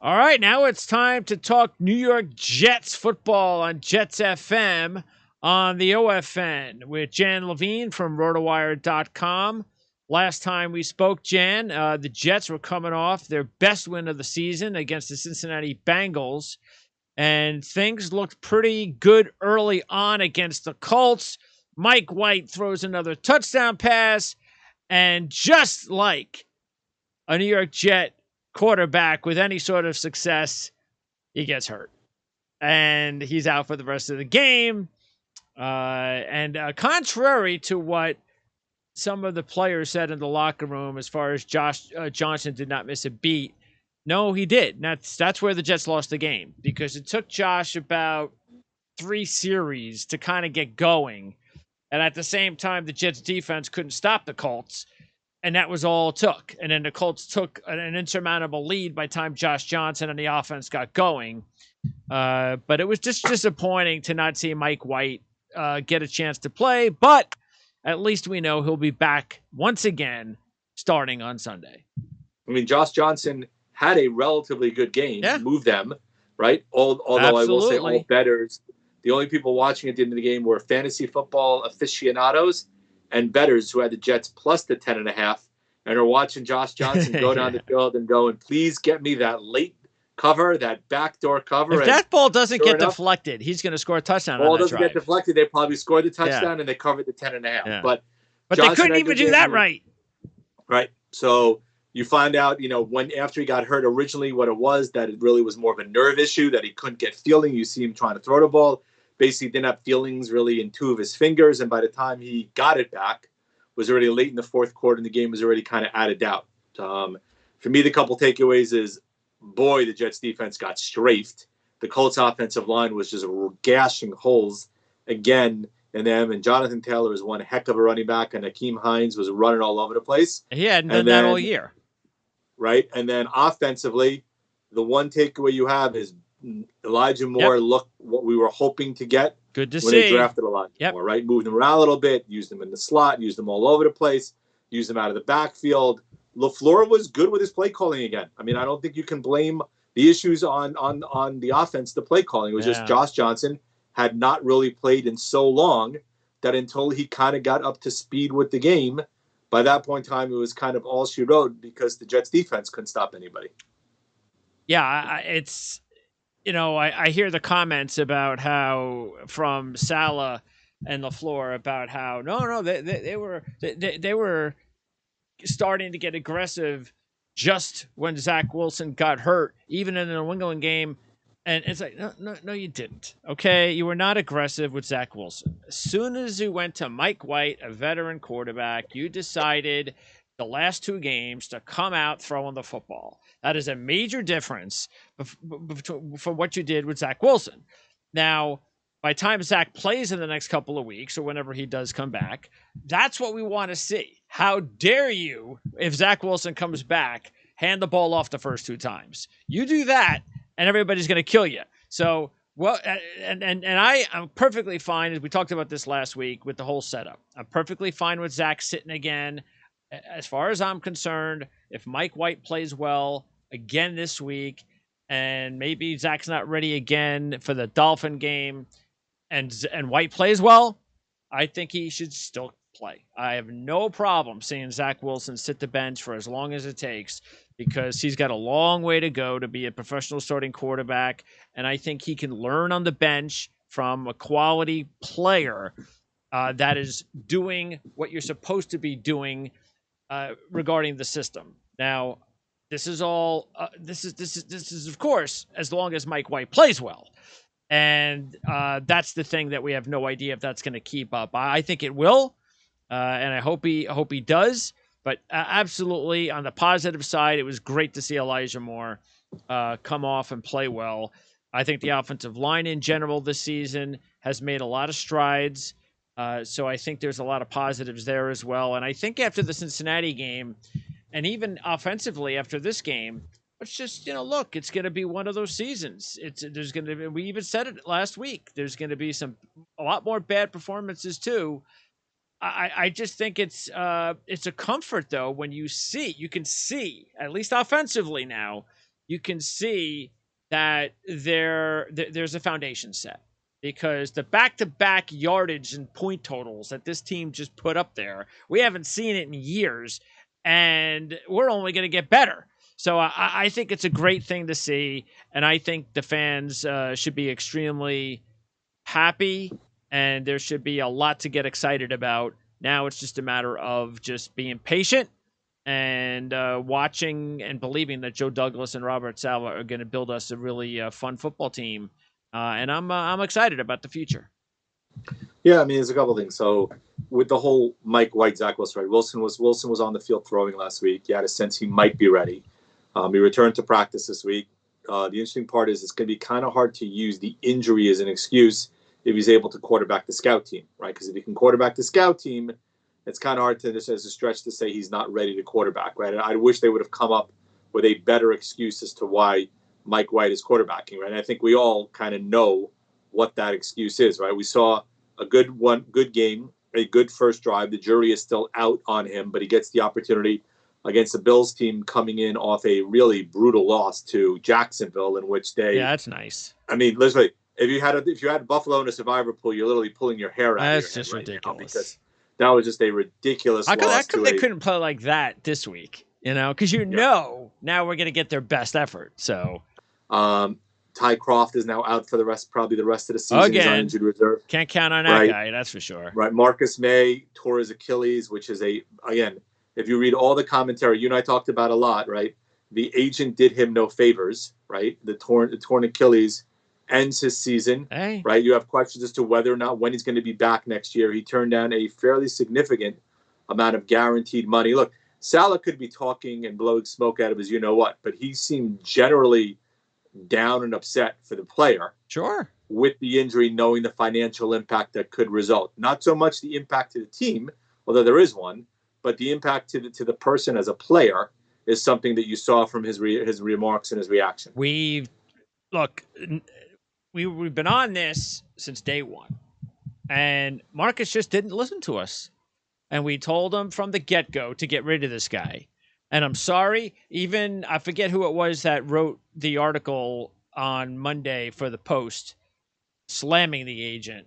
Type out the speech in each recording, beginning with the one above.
All right, now it's time to talk New York Jets football on Jets FM on the OFN with Jan Levine from rotowire.com. Last time we spoke, Jan, the Jets were coming off their best win of the season against the Cincinnati Bengals, and things looked pretty good early on against the Colts. Mike White throws another touchdown pass, and just like a New York Jet quarterback with any sort of success, he gets hurt. And he's out for the rest of the game. Contrary to what some of the players said in the locker room, as far as Josh Johnson did not miss a beat, no, he did. That's where the Jets lost the game, because it took Josh about 3 series to kind of get going. And at the same time, the Jets defense couldn't stop the Colts. And that was all it took. And then the Colts took an insurmountable lead by the time Josh Johnson and the offense got going. But it was just disappointing to not see Mike White get a chance to play. But at least we know he'll be back once again starting on Sunday. I mean, Josh Johnson had a relatively good game. Yeah. Moved them, right? Although Absolutely. I will say all bettors, the only people watching at the end of the game were fantasy football aficionados and bettors who had the Jets plus the 10.5 and are watching Josh Johnson go down the field and going, please get me that late cover, that backdoor cover. If that ball doesn't get deflected, he's going to score a touchdown. Ball doesn't get deflected, they probably scored the touchdown and they covered the 10.5. Yeah. But they couldn't even do that right. Right. So you find out, when after he got hurt originally, what it was, that it really was more of a nerve issue, that he couldn't get feeling. You see him trying to throw the ball. Basically didn't have feelings really in 2 of his fingers. And by the time he got it back, was already late in the fourth quarter and the game was already kind of out of doubt. For me, the couple takeaways is, boy, the Jets defense got strafed. The Colts offensive line was just gashing holes again in them. And Jonathan Taylor is one heck of a running back, and Akeem Hines was running all over the place. He hadn't done that all year. Right. And then offensively, the one takeaway you have is Elijah Moore looked what we were hoping to get. Good to when see. They drafted Elijah Moore, right? Moved him around a little bit, used him in the slot, used him all over the place, used him out of the backfield. LaFleur was good with his play calling again. I mean, I don't think you can blame the issues on the offense, the play calling. It was just Josh Johnson had not really played in so long that until he kind of got up to speed with the game, by that point in time, it was kind of all she wrote because the Jets defense couldn't stop anybody. Yeah, it's... I hear the comments about how from Saleh and LaFleur about how they were starting to get aggressive just when Zach Wilson got hurt, even in the New England game. And it's like, no, you didn't. Okay, you were not aggressive with Zach Wilson. As soon as you went to Mike White, a veteran quarterback, you decided the last 2 games to come out throwing the football. That is a major difference from what you did with Zach Wilson. Now, by the time Zach plays in the next couple of weeks or whenever he does come back, that's what we want to see. How dare you, if Zach Wilson comes back, hand the ball off the first 2 times? You do that, and everybody's going to kill you. So, I'm perfectly fine, as we talked about this last week, with the whole setup. I'm perfectly fine with Zach sitting again. As far as I'm concerned, if Mike White plays well again this week, and maybe Zach's not ready again for the Dolphin game, and White plays well, I think he should still play. I have no problem seeing Zach Wilson sit the bench for as long as it takes, because he's got a long way to go to be a professional starting quarterback, and I think he can learn on the bench from a quality player that is doing what you're supposed to be doing regarding the system. Now, this is all. This is of course as long as Mike White plays well, and that's the thing that we have no idea if that's going to keep up. I think it will, and I hope he does. But absolutely, on the positive side, it was great to see Elijah Moore come off and play well. I think the offensive line in general this season has made a lot of strides. So I think there's a lot of positives there as well. And I think after the Cincinnati game, and even offensively after this game, it's just, look, it's going to be one of those seasons. There's going to be, we even said it last week, there's going to be a lot more bad performances too. I just think it's a comfort though when you can see, at least offensively now, you can see that there's a foundation set, because the back-to-back yardage and point totals that this team just put up there, we haven't seen it in years, and we're only going to get better. So I think it's a great thing to see, and I think the fans should be extremely happy, and there should be a lot to get excited about. Now it's just a matter of just being patient and watching and believing that Joe Douglas and Robert Saleh are going to build us a really fun football team. And I'm excited about the future. Yeah, I mean, there's a couple things. So with the whole Mike White, Zach Wilson, right? Wilson was on the field throwing last week. You had a sense he might be ready. He returned to practice this week. The interesting part is it's going to be kind of hard to use the injury as an excuse if he's able to quarterback the scout team, right? Because if he can quarterback the scout team, it's kind of hard to just as a stretch to say he's not ready to quarterback, right? And I wish they would have come up with a better excuse as to why Mike White is quarterbacking, right? And I think we all kind of know what that excuse is, right? We saw a good game, a good first drive. The jury is still out on him, but he gets the opportunity against the Bills team coming in off a really brutal loss to Jacksonville, in which that's nice. I mean, literally, if you had Buffalo in a survivor pool, you're literally pulling your hair out. That's just right ridiculous. Because that was just a ridiculous loss. How come they couldn't play like that this week? Because now we're going to get their best effort. So, Ty Croft is now out for probably the rest of the season. Again, he's on injured reserve. Can't count on that guy, that's for sure. Right. Marcus May tore his Achilles, which is again, if you read all the commentary, you and I talked about a lot, right? The agent did him no favors, right? The torn Achilles ends his season, right? You have questions as to whether or not when he's going to be back next year. He turned down a fairly significant amount of guaranteed money. Look, Saleh could be talking and blowing smoke out of his you-know-what, but he seemed generally down and upset for the player. Sure. With the injury, knowing the financial impact that could result. Not so much the impact to the team, although there is one, but the impact to the person as a player is something that you saw from his remarks and his reaction. We've been on this since day one, and Marcus just didn't listen to us. And we told him from the get-go to get rid of this guy. And I'm sorry, I forget who it was that wrote the article on Monday for the Post, slamming the agent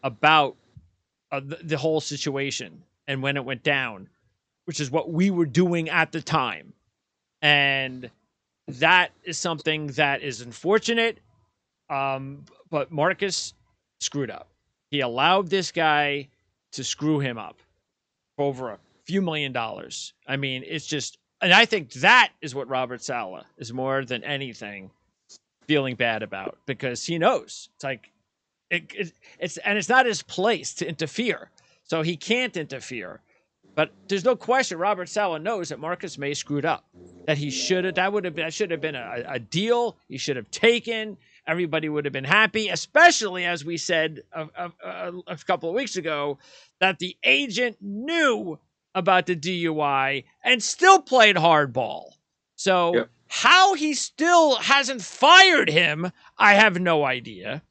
about the whole situation and when it went down, which is what we were doing at the time. And that is something that is unfortunate. But Marcus screwed up. He allowed this guy to screw him up for over a few $1 million. I mean, it's just, and I think that is what Robert Saleh is more than anything feeling bad about, because he knows it's like it's not his place to interfere, so he can't interfere. But there's no question Robert Saleh knows that Marcus May screwed up. That should have been a deal he should have taken. Everybody would have been happy, especially as we said a couple of weeks ago that the agent knew about the DUI and still played hardball. So how he still hasn't fired him, I have no idea.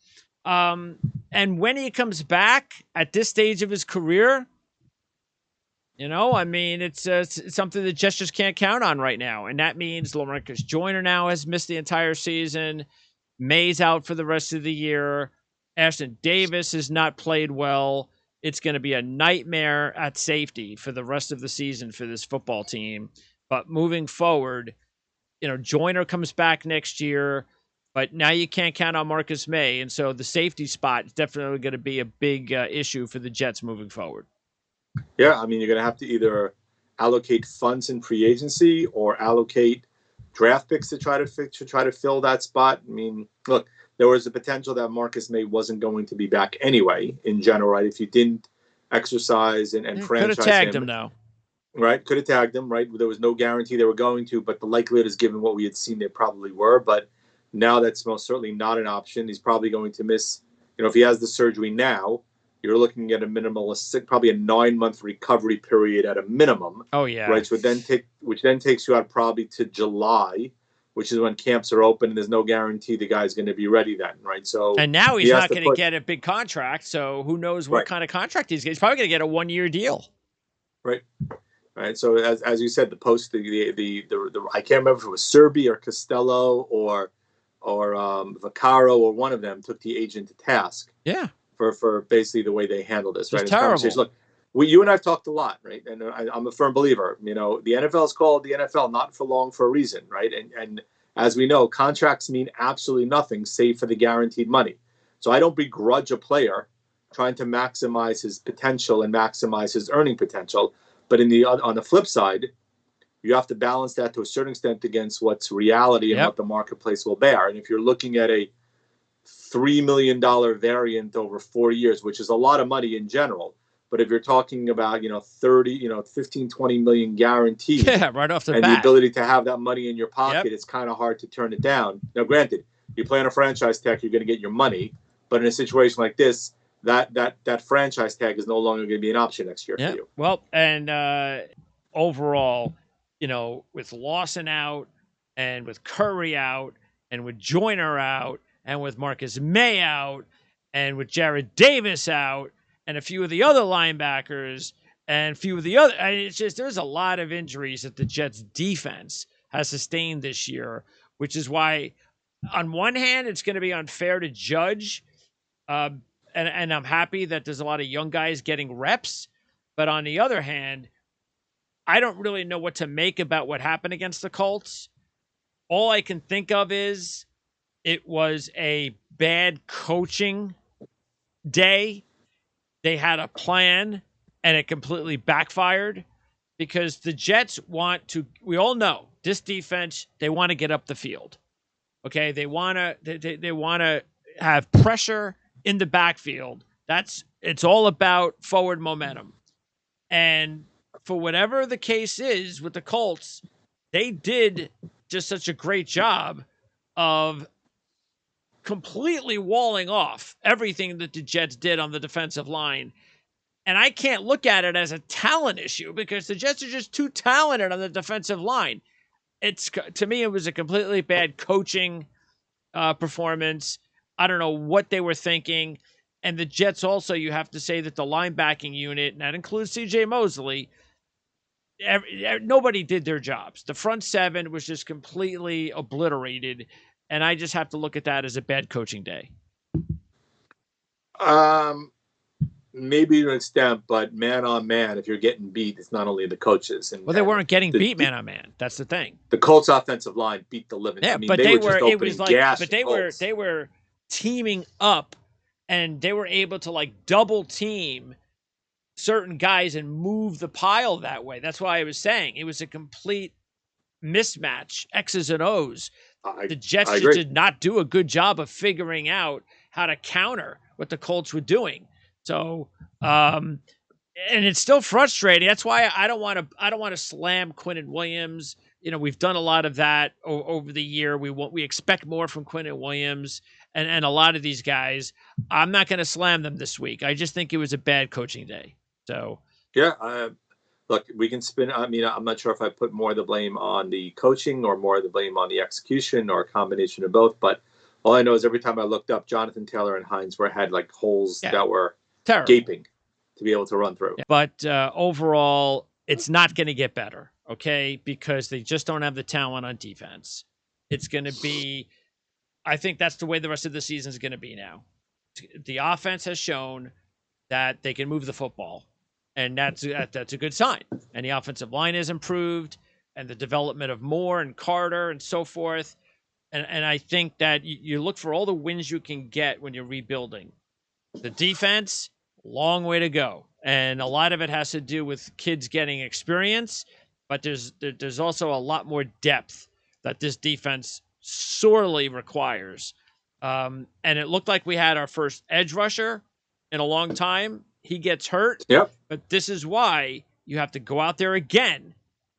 And when he comes back at this stage of his career, I mean, it's something that Jets just can't count on right now. And that means LaMarcus Joyner now has missed the entire season. May's out for the rest of the year. Ashton Davis has not played well. It's going to be a nightmare at safety for the rest of the season for this football team. But moving forward, Joyner comes back next year, but now you can't count on Marcus May. And so the safety spot is definitely going to be a big issue for the Jets moving forward. Yeah, I mean, you're going to have to either allocate funds in free agency or allocate draft picks to try to fill that spot. I mean, look, there was a potential that Marcus May wasn't going to be back anyway, in general, right? If you didn't exercise and franchise could have tagged him now. Right, could have tagged him, right? There was no guarantee they were going to, but the likelihood is, given what we had seen, they probably were. But now that's most certainly not an option. He's probably going to miss, if he has the surgery now, you're looking at a minimal, probably a 9-month recovery period at a minimum. Oh yeah, right. So which then takes you out probably to July, which is when camps are open, and there's no guarantee the guy's going to be ready then, right? So and now he's not going to get a big contract. So who knows what kind of contract he's getting? He's probably going to get a 1-year deal. Right. right? So as you said, the I can't remember if it was Serby or Costello or Vaccaro or one of them took the agent to task Yeah, for basically the way they handled this, right? just It's conversation. terrible. Look, you and I've talked a lot, right? And I'm a firm believer. You know, the NFL is called the NFL not for long for a reason, right? And as we know, contracts mean absolutely nothing save for the guaranteed money. So I don't begrudge a player trying to maximize his potential and maximize his earning potential. But on the flip side, you have to balance that to a certain extent against what's reality and Yep. what the marketplace will bear. And if you're looking at a $3 million variant over 4 years, which is a lot of money in general, but if you're talking about 30, 15, 20 million guaranteed, Yeah, right off the and the bat. ability to have that money in your pocket, Yep. it's kind of hard to turn it down. Now, granted, you play on a franchise tag, you're going to get your money, but in a situation like this, that franchise tag is no longer going to be an option next year for Yeah. you. Well, and overall, with Lawson out and with Curry out and with Joyner out and with Marcus May out and with Jared Davis out and a few of the other linebackers and a few of the other, it's just there's a lot of injuries that the Jets defense has sustained this year, which is why on one hand it's going to be unfair to judge. And I'm happy that there's a lot of young guys getting reps. But on the other hand, I don't really know what to make about what happened against the Colts. All I can think of is it was a bad coaching day. They had a plan and it completely backfired because the Jets we all know this defense, they want to get up the field. Okay. They want to have pressure in the backfield. It's all about forward momentum. And for whatever the case is with the Colts, they did just such a great job of completely walling off everything that the Jets did on the defensive line. And I can't look at it as a talent issue because the Jets are just too talented on the defensive line. To me, it was a completely bad coaching performance. I don't know what they were thinking. And the Jets also, you have to say that the linebacking unit, and that includes C.J. Mosley, nobody did their jobs. The front seven was just completely obliterated. And I just have to look at that as a bad coaching day. Maybe to an extent, but man on man, if you're getting beat, it's not only the coaches. Well, they weren't getting beat man on man. That's the thing. The Colts offensive line beat the living. Yeah, I mean, but they were just opening gas. But they were teaming up, and they were able to like double team certain guys and move the pile that way. That's why I was saying it was a complete mismatch, X's and O's. The Jets just did not do a good job of figuring out how to counter what the Colts were doing. So, and it's still frustrating. That's why I don't want to slam Quinnen Williams. We've done a lot of that over the year. We expect more from Quinnen Williams and a lot of these guys. I'm not going to slam them this week. I just think it was a bad coaching day. So yeah, look, we can spin. I mean, I'm not sure if I put more of the blame on the coaching or more of the blame on the execution or a combination of both. But all I know is every time I looked up, Jonathan Taylor and Hines had like holes that were terrible, gaping to be able to run through. But overall, it's not going to get better, okay? Because they just don't have the talent on defense. It's going to be, I think that's the way the rest of the season is going to be now. The offense has shown that they can move the football, and that's a good sign. And the offensive line has improved, and the development of Moore and Carter and so forth. And I think that you look for all the wins you can get when you're rebuilding. The defense, long way to go. And a lot of it has to do with kids getting experience, but there's also a lot more depth that this defense sorely requires. And it looked like we had our first edge rusher in a long time. He gets hurt. Yep. But this is why you have to go out there again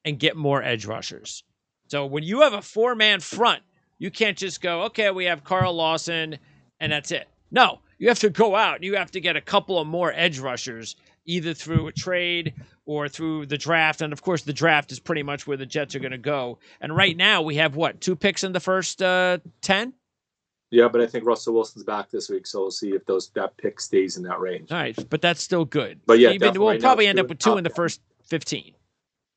and get more edge rushers. So when you have a 4-man front, you can't just go, okay, we have Carl Lawson and that's it. No, you have to go out and you have to get a couple of more edge rushers, either through a trade or through the draft. And of course, the draft is pretty much where the Jets are going to go. And right now we have 2 picks in the first 10? Yeah, but I think Russell Wilson's back this week, so we'll see if that pick stays in that range. All right, but that's still good. But yeah, we'll probably end up with 2 in the first 15.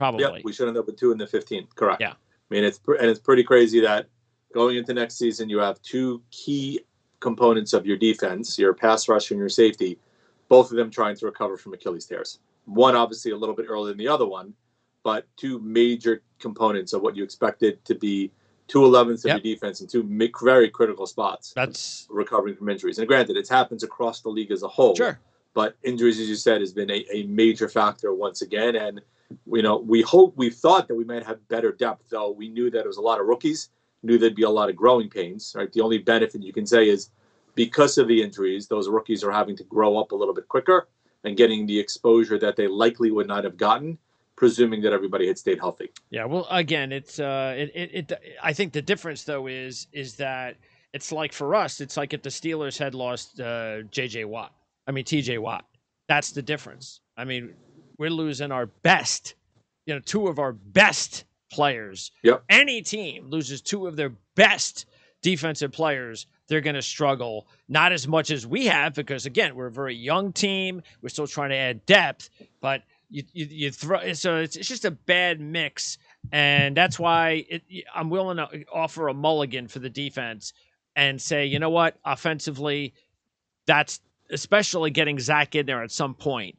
Yep, probably. we should end up with 2 in the 15th. Correct. Yeah. I mean, it's pretty crazy that going into next season, you have 2 key components of your defense, your pass rush and your safety, both of them trying to recover from Achilles tears. One obviously a little bit earlier than the other one, but 2 major components of what you expected to be 2/11ths of Yep. your defense in 2 very critical spots. That's recovering from injuries. And granted, it happens across the league as a whole. sure. But injuries, as you said, has been a major factor once again. And we thought that we might have better depth, though we knew that it was a lot of rookies, knew there'd be a lot of growing pains. Right. The only benefit you can say is because of the injuries, those rookies are having to grow up a little bit quicker and getting the exposure that they likely would not have gotten, presuming that everybody had stayed healthy. Yeah, well, again, it's I think the difference though is that it's like for us, it's like if the Steelers had lost TJ Watt. That's the difference. I mean, we're losing our best, 2 of our best players. Yep. Any team loses 2 of their best defensive players, they're going to struggle. Not as much as we have because again, we're a very young team. We're still trying to add depth, but you throw, so it's just a bad mix, and that's why I'm willing to offer a mulligan for the defense and say, you know what, offensively, that's especially getting Zach in there at some point.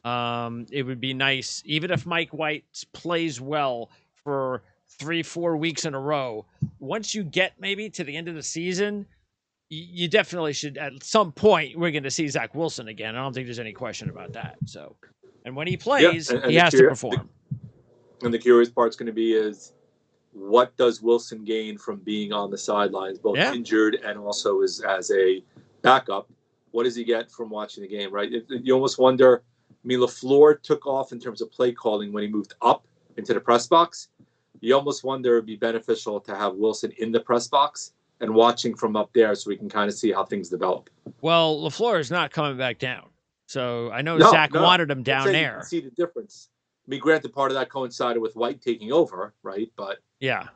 It would be nice, even if Mike White plays well for 3-4 weeks in a row. Once you get maybe to the end of the season, you definitely should. At some point, we're going to see Zach Wilson again. I don't think there's any question about that. So. And when he plays, and he has to perform. And the curious part's going to be is what does Wilson gain from being on the sidelines, both injured and also as a backup? What does he get from watching the game, right? You almost wonder. I mean, LaFleur took off in terms of play calling when he moved up into the press box. You almost wonder it would be beneficial to have Wilson in the press box and watching from up there so we can kind of see how things develop. Well, LaFleur is not coming back down. So I know Zach wanted him down there. You can see the difference. I mean, granted, part of that coincided with White taking over, right? But yeah,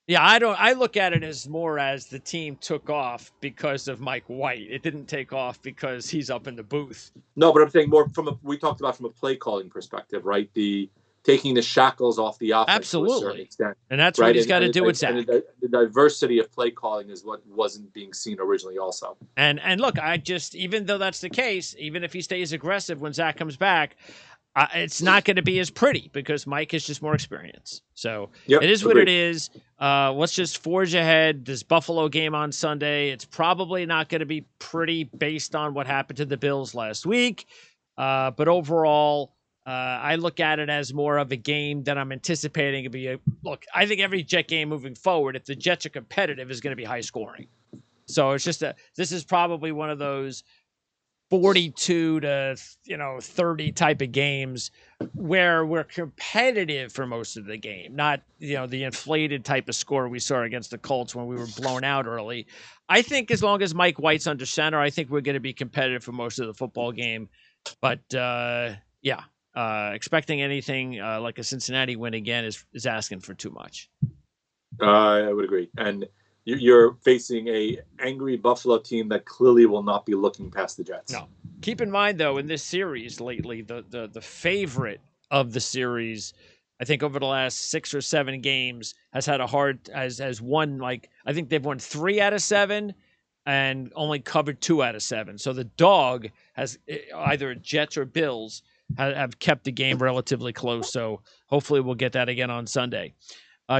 I look at it as more as the team took off because of Mike White. It didn't take off because he's up in the booth. No, but I'm saying more we talked about from a play calling perspective, right? The taking the shackles off the offense absolutely to a certain extent, and that's right? What he's got to do with Zach. And the diversity of play calling is what wasn't being seen originally, also. And look, even though that's the case, even if he stays aggressive when Zach comes back, it's not going to be as pretty because Mike has just more experience. So it is what it is. Let's just forge ahead. This Buffalo game on Sunday, it's probably not going to be pretty based on what happened to the Bills last week. But overall, I look at it as more of a game that I'm anticipating to be look, I think every Jet game moving forward, if the Jets are competitive, is going to be high scoring. So it's just this is probably one of those 42 to 30 type of games where we're competitive for most of the game, not the inflated type of score we saw against the Colts when we were blown out early. I think as long as Mike White's under center, I think we're going to be competitive for most of the football game. But expecting anything like a Cincinnati win again is asking for too much. I would agree. And you're facing a angry Buffalo team that clearly will not be looking past the Jets. No. Keep in mind, though, in this series lately, the favorite of the series, I think over the last 6 or 7 games, has had has won, I think they've won 3 out of 7 and only covered 2 out of 7. So the dog has either Jets or Bills have kept the game relatively close. So hopefully we'll get that again on Sunday.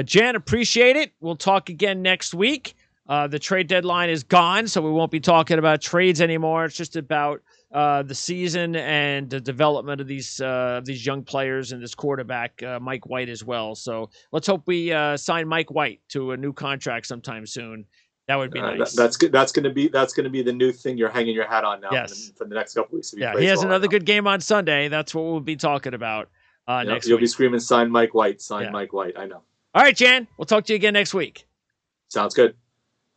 Jan, appreciate it. We'll talk again next week. The trade deadline is gone, so we won't be talking about trades anymore. It's just about the season and the development of these young players and this quarterback, Mike White, as well. So let's hope we sign Mike White to a new contract sometime soon. That would be nice. That's good. That's going to be the new thing you're hanging your hat on now. Yes. For the next couple weeks. Yeah, he has another good game on Sunday. That's what we'll be talking about next week. You'll be screaming, "Sign Mike White! Sign Mike White!" I know. All right, Jan. We'll talk to you again next week. Sounds good.